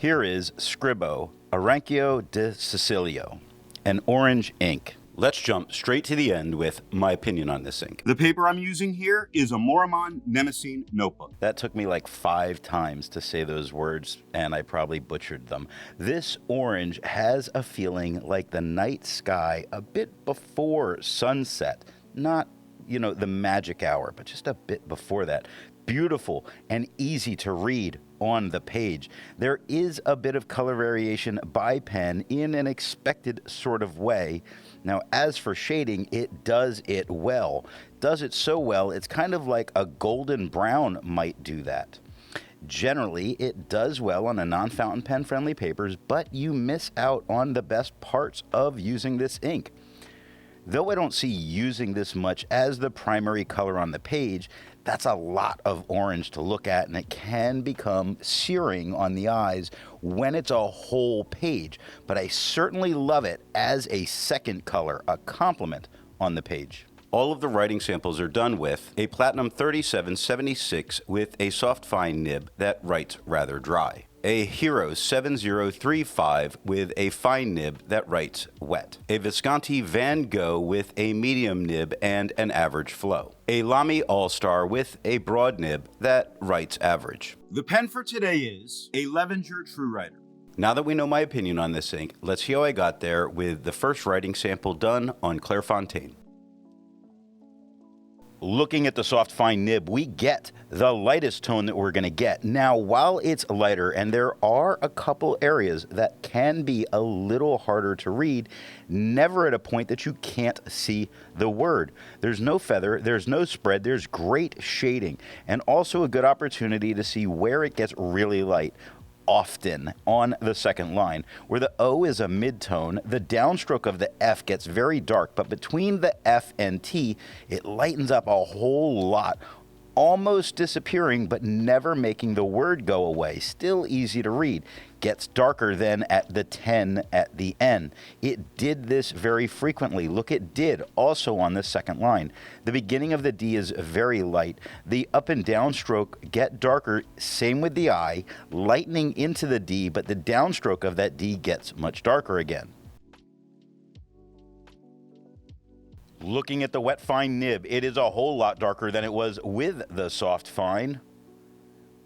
Here is Scribo Arancio Di Sicilia, an orange ink. Let's jump straight to the end with my opinion on this ink. The paper I'm using here is a Maruman Mnemosyne Notebook. That took me like 5 times to say those words, and I probably butchered them. This orange has a feeling like the night sky a bit before sunset. Not, the magic hour, but just a bit before that. Beautiful and easy to read on the page. There is a bit of color variation by pen in an expected sort of way. Now, as for shading, it does it well. Does it so well, it's kind of like a golden brown might do that. Generally, it does well on a non-fountain pen friendly papers, but you miss out on the best parts of using this ink. Though I don't see using this much as the primary color on the page, that's a lot of orange to look at, and it can become searing on the eyes when it's a whole page. But I certainly love it as a second color, a complement on the page. All of the writing samples are done with a Platinum 3776 with a soft fine nib that writes rather dry. A Hero 7035 with a fine nib that writes wet. A Visconti Van Gogh with a medium nib and an average flow. A Lamy All-Star with a broad nib that writes average. The pen for today is a Levenger True Writer. Now that we know my opinion on this ink, let's see how I got there with the first writing sample done on Clairfontaine. Looking at the soft fine nib, we get the lightest tone that we're going to get. Now, while it's lighter, and there are a couple areas that can be a little harder to read, never at a point that you can't see the word. There's no feather, there's no spread, there's great shading, and also a good opportunity to see where it gets really light. Often on the second line, where the O is a mid-tone, the downstroke of the F gets very dark, but between the F and T, it lightens up a whole lot, almost disappearing, but never making the word go away. Still easy to read. Gets darker then at the 10 at the N. It did this very frequently. Look at did also on the second line. The beginning of the D is very light. The up and down stroke get darker, same with the I, lightening into the D, but the downstroke of that D gets much darker again. Looking at the wet fine nib, it is a whole lot darker than it was with the soft fine.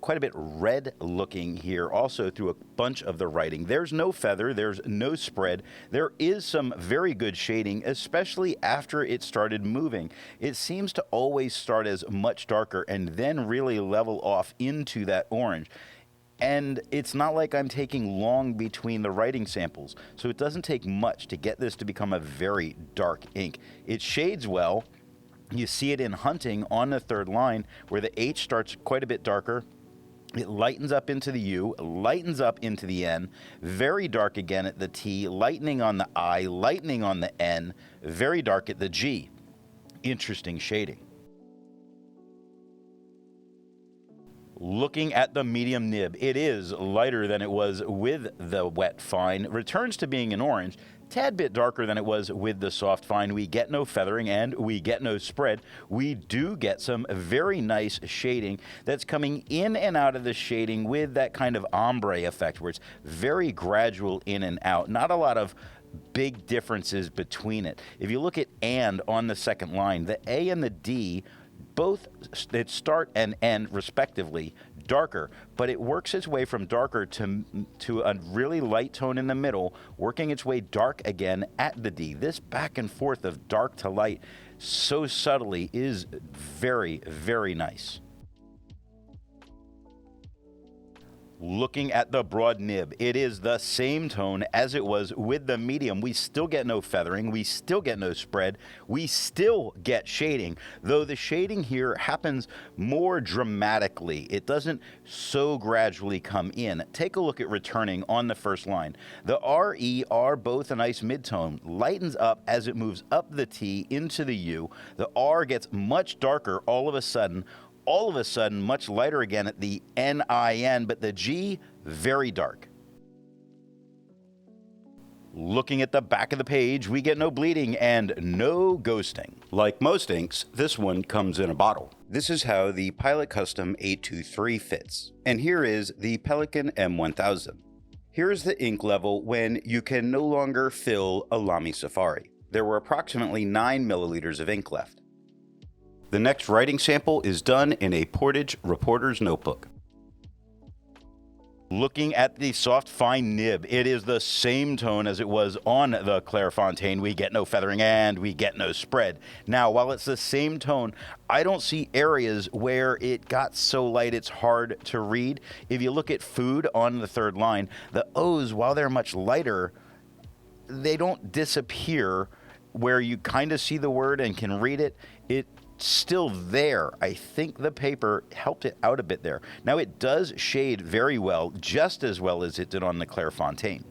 Quite a bit red looking here also through a bunch of the writing. There's no feather, there's no spread. There is some very good shading, especially after it started moving. It seems to always start as much darker and then really level off into that orange. And it's not like I'm taking long between the writing samples, so it doesn't take much to get this to become a very dark ink. It shades well. You see it in Hunting on the third line, where the H starts quite a bit darker. It lightens up into the U, lightens up into the N, very dark again at the T, lightening on the I, lightening on the N, very dark at the G. Interesting shading. Looking at the medium nib, it is lighter than it was with the wet fine, returns to being an orange, tad bit darker than it was with the soft fine. We get no feathering and we get no spread. We do get some very nice shading that's coming in and out of the shading with that kind of ombre effect where it's very gradual in and out. Not a lot of big differences between it. If you look at and on the second line, the A and the D both that start and end respectively darker, but it works its way from darker to a really light tone in the middle, working its way dark again at the D. This back and forth of dark to light so subtly is very, very nice. Looking at the broad nib, it is the same tone as it was with the medium. We still get no feathering, we still get no spread, we still get shading, though the shading here happens more dramatically. It doesn't so gradually come in. Take a look at returning on the first line. The R, E are both a nice midtone, lightens up as it moves up the T into the U. The R gets much darker all of a sudden much lighter again at the N-I-N, but the G, very dark. Looking at the back of the page, we get no bleeding and no ghosting. Like most inks, this one comes in a bottle. This is how the Pilot Custom 823 fits. And here is the Pelican M1000. Here's the ink level when you can no longer fill a Lamy Safari. There were approximately 9 milliliters of ink left. The next writing sample is done in a Portage reporter's notebook. Looking at the soft fine nib, it is the same tone as it was on the Clairfontaine. We get no feathering and we get no spread. Now, while it's the same tone, I don't see areas where it got so light it's hard to read. If you look at food on the third line, the O's, while they're much lighter, they don't disappear where you kind of see the word and can read it. It's still there. I think the paper helped it out a bit there. Now it does shade very well, just as well as it did on the Clairfontaine.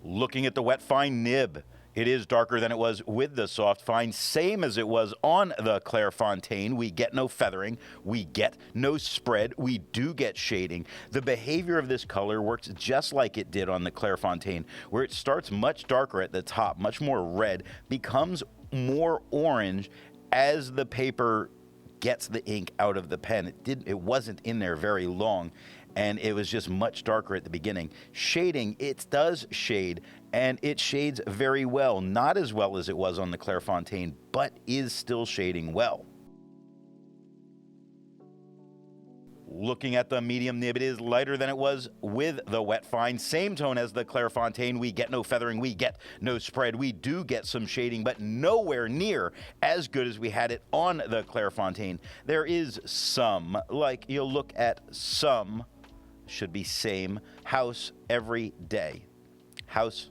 Looking at the wet fine nib, it is darker than it was with the soft fine, same as it was on the Clairfontaine. We get no feathering, we get no spread, we do get shading. The behavior of this color works just like it did on the Clairfontaine, where it starts much darker at the top, much more red, becomes more orange as the paper gets the ink out of the pen. It wasn't in there very long, and it was just much darker at the beginning. Shading, it does shade, and it shades very well. Not as well as it was on the Clairfontaine, but is still shading well. Looking at the medium nib, it is lighter than it was with the wet fine. Same tone as the Clairfontaine. We get no feathering, we get no spread. We do get some shading, but nowhere near as good as we had it on the Clairfontaine. There is some, like you'll look at some, should be same, house every day. House,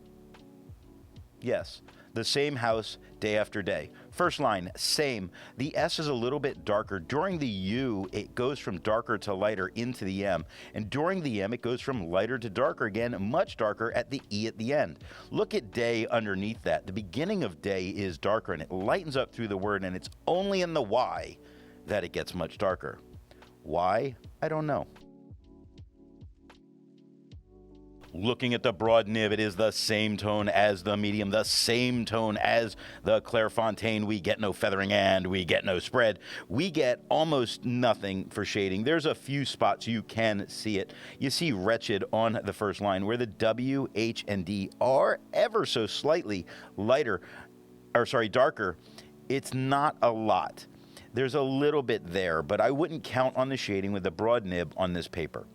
yes, the same house day after day. First line, same. The S is a little bit darker. During the U, it goes from darker to lighter into the M. And during the M, it goes from lighter to darker again, much darker at the E at the end. Look at day underneath that. The beginning of day is darker, and it lightens up through the word, and it's only in the Y that it gets much darker. Why? I don't know. Looking at the broad nib, it is the same tone as the medium, the same tone as the Clairfontaine. We get no feathering and we get no spread. We get almost nothing for shading. There's a few spots you can see it. You see wretched on the first line where the W, H, and D are ever so slightly darker. It's not a lot. There's a little bit there, but I wouldn't count on the shading with the broad nib on this paper.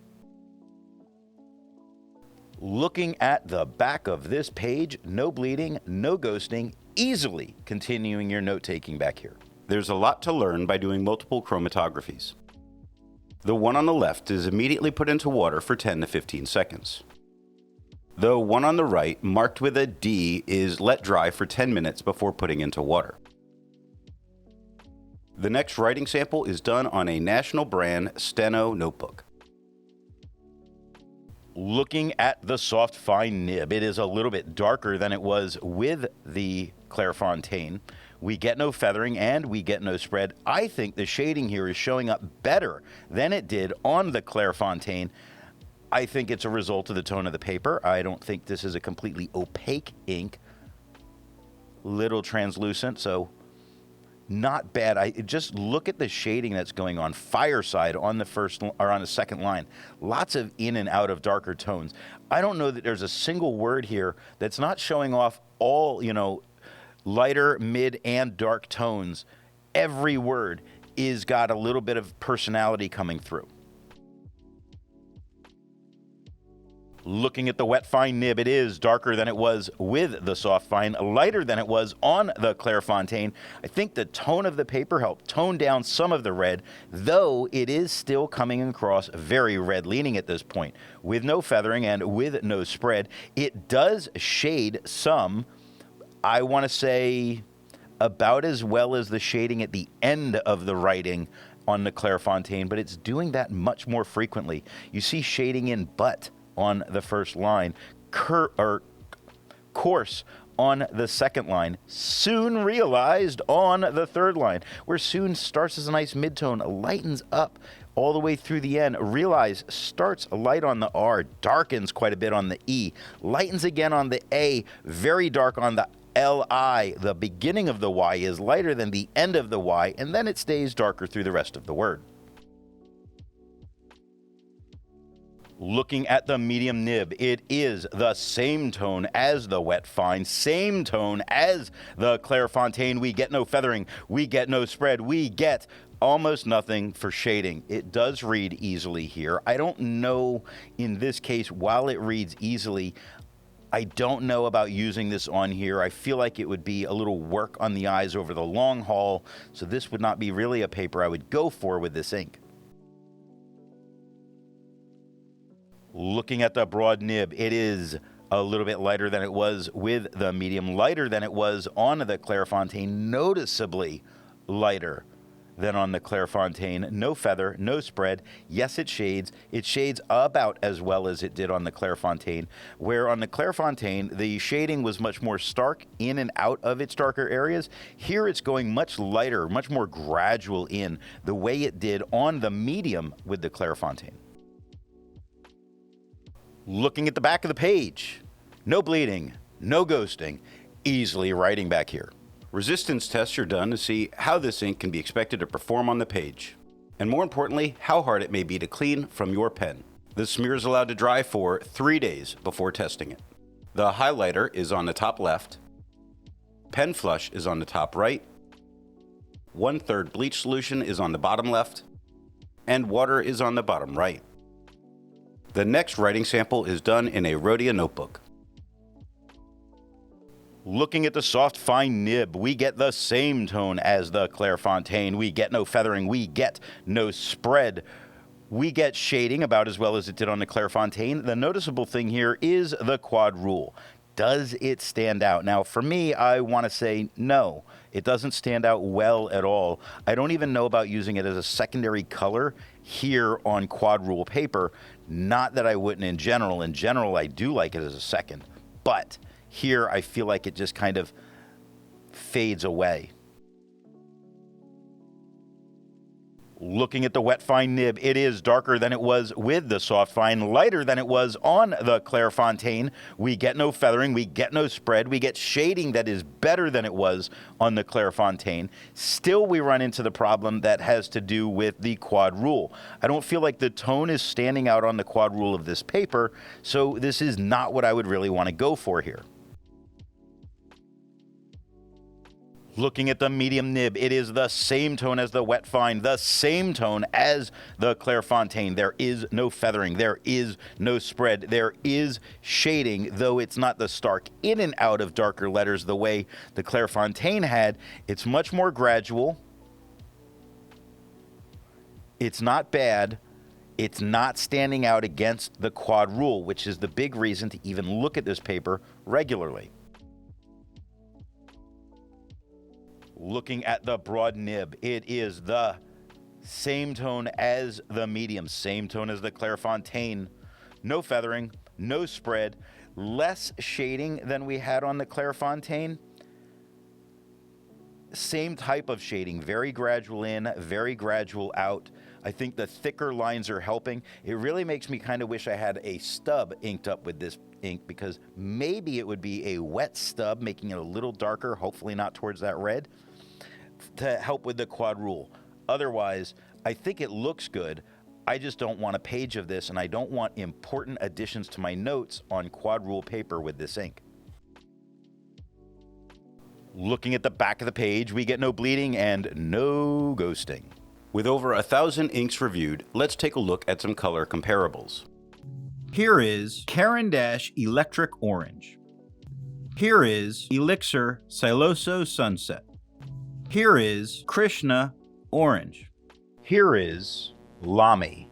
Looking at the back of this page, no bleeding, no ghosting, easily continuing your note-taking back here. There's a lot to learn by doing multiple chromatographies. The one on the left is immediately put into water for 10 to 15 seconds. The one on the right, marked with a D, is let dry for 10 minutes before putting into water. The next writing sample is done on a national brand Steno notebook. Looking at the soft fine nib, it is a little bit darker than it was with the Clairfontaine. We get no feathering and we get no spread. I think the shading here is showing up better than it did on the Clairfontaine. I think it's a result of the tone of the paper. I don't think this is a completely opaque ink. Little translucent, so not bad. Just look at the shading that's going on. Fireside on the first or on the second line. Lots of in and out of darker tones. I don't know that there's a single word here that's not showing off all, lighter, mid, and dark tones. Every word is got a little bit of personality coming through. Looking at the wet fine nib, it is darker than it was with the soft fine, lighter than it was on the Clairfontaine. I think the tone of the paper helped tone down some of the red, though it is still coming across very red leaning at this point. With no feathering and with no spread, it does shade some, I want to say about as well as the shading at the end of the writing on the Clairfontaine, but it's doing that much more frequently. You see shading in but on the first line, coarse on the second line, soon realized on the third line, where soon starts as a nice midtone, lightens up all the way through the end. Realize starts light on the R, darkens quite a bit on the E, lightens again on the A, very dark on the L-I. The beginning of the Y is lighter than the end of the Y, and then it stays darker through the rest of the word. Looking at the medium nib, it is the same tone as the wet fine, same tone as the Clairefontaine. We get no feathering, we get no spread, we get almost nothing for shading. It does read easily here. I don't know in this case, while it reads easily, I don't know about using this on here. I feel like it would be a little work on the eyes over the long haul, so this would not be really a paper I would go for with this ink. Looking at the broad nib, it is a little bit lighter than it was with the medium, lighter than it was on the Clairefontaine, noticeably lighter than on the Clairefontaine. No feather, no spread. Yes, it shades. It shades about as well as it did on the Clairefontaine, where on the Clairefontaine, the shading was much more stark in and out of its darker areas. Here it's going much lighter, much more gradual in the way it did on the medium with the Clairefontaine. Looking at the back of the page, no bleeding, no ghosting, easily writing back here. Resistance tests are done to see how this ink can be expected to perform on the page, and more importantly, how hard it may be to clean from your pen. The smear is allowed to dry for 3 days before testing it. The highlighter is on the top left, pen flush is on the top right, 1/3 bleach solution is on the bottom left, and water is on the bottom right. The next writing sample is done in a Rhodia notebook. Looking at the soft fine nib, we get the same tone as the Clairefontaine. We get no feathering, we get no spread. We get shading about as well as it did on the Clairefontaine. The noticeable thing here is the quad rule. Does it stand out? Now, for me, I want to say no. It doesn't stand out well at all. I don't even know about using it as a secondary color here on quad rule paper. Not that I wouldn't in general. In general, I do like it as a second. But here, I feel like it just kind of fades away. Looking at the wet fine nib, it is darker than it was with the soft fine, lighter than it was on the Clairefontaine. We get no feathering, we get no spread, we get shading that is better than it was on the Clairefontaine. Still, we run into the problem that has to do with the quad rule. I don't feel like the tone is standing out on the quad rule of this paper, so this is not what I would really want to go for here. Looking at the medium nib, it is the same tone as the wet fine, the same tone as the Clairefontaine. There is no feathering, there is no spread, there is shading, though it's not the stark in and out of darker letters the way the Clairefontaine had. It's much more gradual. It's not bad. It's not standing out against the quad rule, which is the big reason to even look at this paper regularly. Looking at the broad nib, it is the same tone as the medium, same tone as the Clairefontaine. No feathering, no spread, less shading than we had on the Clairefontaine. Same type of shading, very gradual in, very gradual out. I think the thicker lines are helping. It really makes me kind of wish I had a stub inked up with this ink, because maybe it would be a wet stub, making it a little darker, hopefully not towards that red, to help with the quad rule. Otherwise, I think it looks good. I just don't want a page of this, and I don't want important additions to my notes on quad rule paper with this ink. Looking at the back of the page, we get no bleeding and no ghosting. With over 1,000 inks reviewed, let's take a look at some color comparables. Here is Caran Dash Electric Orange. Here is Elixir Siloso Sunset. Here is Krishna Orange. Here is Lamy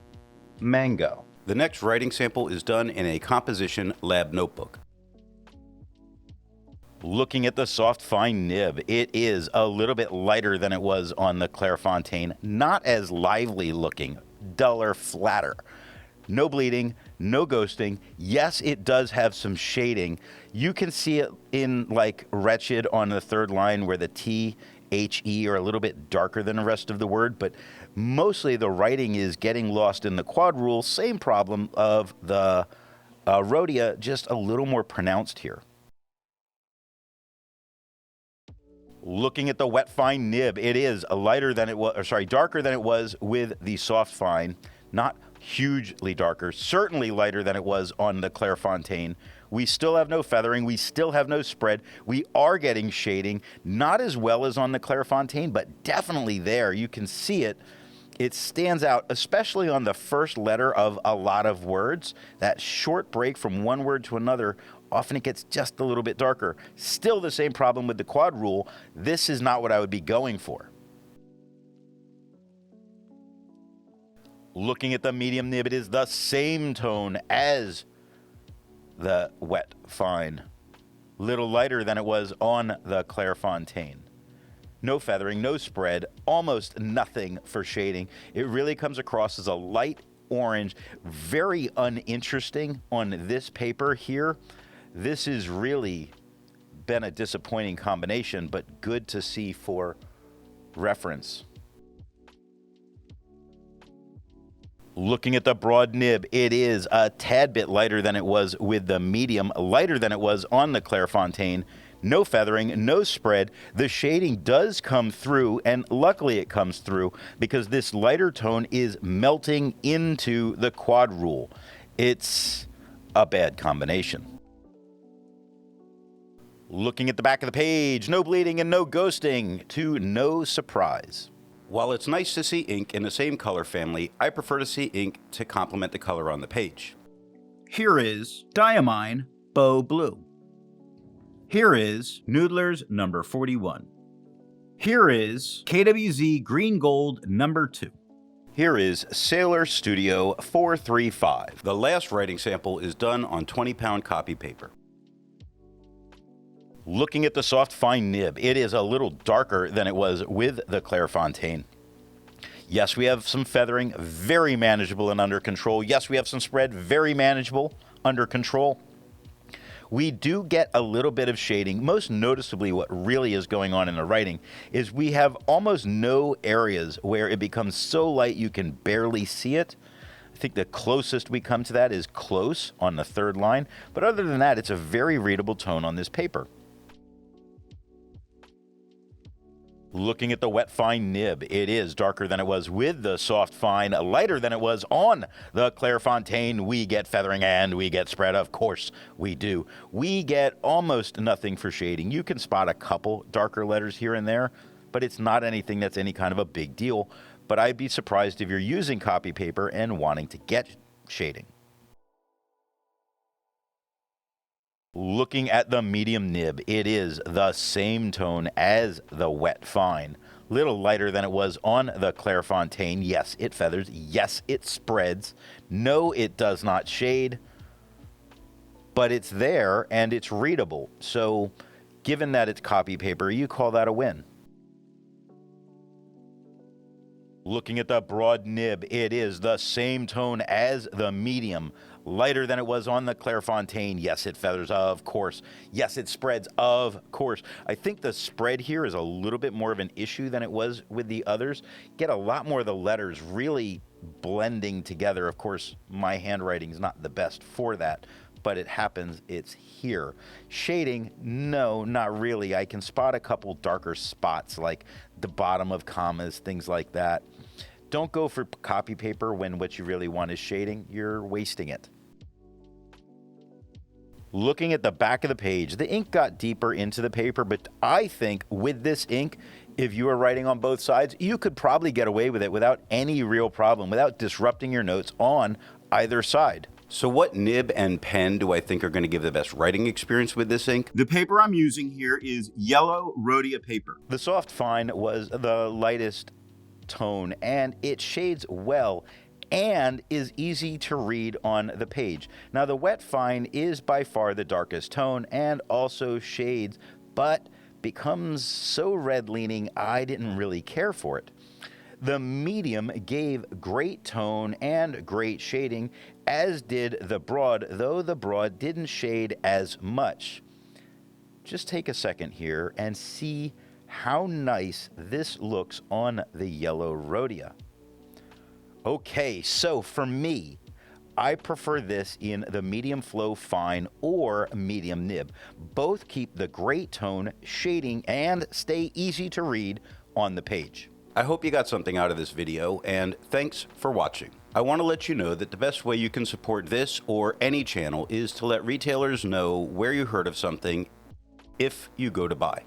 Mango. The next writing sample is done in a composition lab notebook. Looking at the soft fine nib, it is a little bit lighter than it was on the Clairefontaine. Not as lively looking, duller, flatter. No bleeding, no ghosting. Yes, it does have some shading. You can see it in like wretched on the third line where the T, H, E are a little bit darker than the rest of the word, but mostly the writing is getting lost in the quad rule. Same problem of the Rhodia, just a little more pronounced here. Looking at the wet fine nib, it is lighter than it was, darker than it was with the soft fine. Not hugely darker, certainly lighter than it was on the Clairfontaine. We still have no feathering. We still have no spread. We are getting shading, not as well as on the Clairfontaine, but definitely there. You can see it. It stands out, especially on the first letter of a lot of words. That short break from one word to another, often it gets just a little bit darker. Still the same problem with the quad rule. This is not what I would be going for. Looking at the medium nib, it is the same tone as the wet fine. Little lighter than it was on the Clairfontaine. No feathering, no spread, almost nothing for shading. It really comes across as a light orange, very uninteresting on this paper here. This has really been a disappointing combination, but good to see for reference. Looking at the broad nib, it is a tad bit lighter than it was with the medium, lighter than it was on the Clairfontaine. No feathering, no spread. The shading does come through, and luckily it comes through because this lighter tone is melting into the quad rule. It's a bad combination. Looking at the back of the page, no bleeding and no ghosting, to no surprise. While it's nice to see ink in the same color family, I prefer to see ink to complement the color on the page. Here is Diamine Bow Blue. Here is Noodler's number 41. Here is KWZ Green Gold number 2. Here is Sailor Studio 435. The last writing sample is done on 20-pound copy paper. Looking at the soft fine nib, it is a little darker than it was with the Clairfontaine. Yes, we have some feathering, very manageable and under control. Yes, we have some spread, very manageable, under control. We do get a little bit of shading. Most noticeably, what really is going on in the writing is we have almost no areas where it becomes so light you can barely see it. I think the closest we come to that is close on the third line. But other than that, it's a very readable tone on this paper. Looking at the wet fine nib, it is darker than it was with the soft fine, lighter than it was on the Clairfontaine. We get feathering and we get spread. Of course we do. We get almost nothing for shading. You can spot a couple darker letters here and there, but it's not anything that's any kind of a big deal. But I'd be surprised if you're using copy paper and wanting to get shading. Looking at the medium nib, it is the same tone as the wet fine. Little lighter than it was on the Clairfontaine. Yes, it feathers. Yes, it spreads. No, it does not shade. But it's there and it's readable. So given that it's copy paper, you call that a win. Looking at the broad nib, it is the same tone as the medium. Lighter than it was on the Clairfontaine. Yes, it feathers, of course. Yes, it spreads, of course. I think the spread here is a little bit more of an issue than it was with the others. Get a lot more of the letters really blending together. Of course, my handwriting is not the best for that, but it happens. It's here. Shading, no, not really. I can spot a couple darker spots like the bottom of commas, things like that. Don't go for copy paper when what you really want is shading. You're wasting it. Looking at the back of the page, the ink got deeper into the paper, but I think with this ink, if you were writing on both sides, you could probably get away with it without any real problem, without disrupting your notes on either side. So what nib and pen do I think are going to give the best writing experience with this ink? The paper I'm using here is yellow Rhodia paper. The soft fine was the lightest tone, and it shades well and is easy to read on the page. Now, the wet fine is by far the darkest tone and also shades, but becomes so red-leaning, I didn't really care for it. The medium gave great tone and great shading, as did the broad, though the broad didn't shade as much. Just take a second here and see how nice this looks on the yellow Rhodia. Okay, so for me, I prefer this in the medium flow fine or medium nib. Both keep the great tone, shading, and stay easy to read on the page. I hope you got something out of this video, and thanks for watching. I want to let you know that the best way you can support this or any channel is to let retailers know where you heard of something if you go to buy.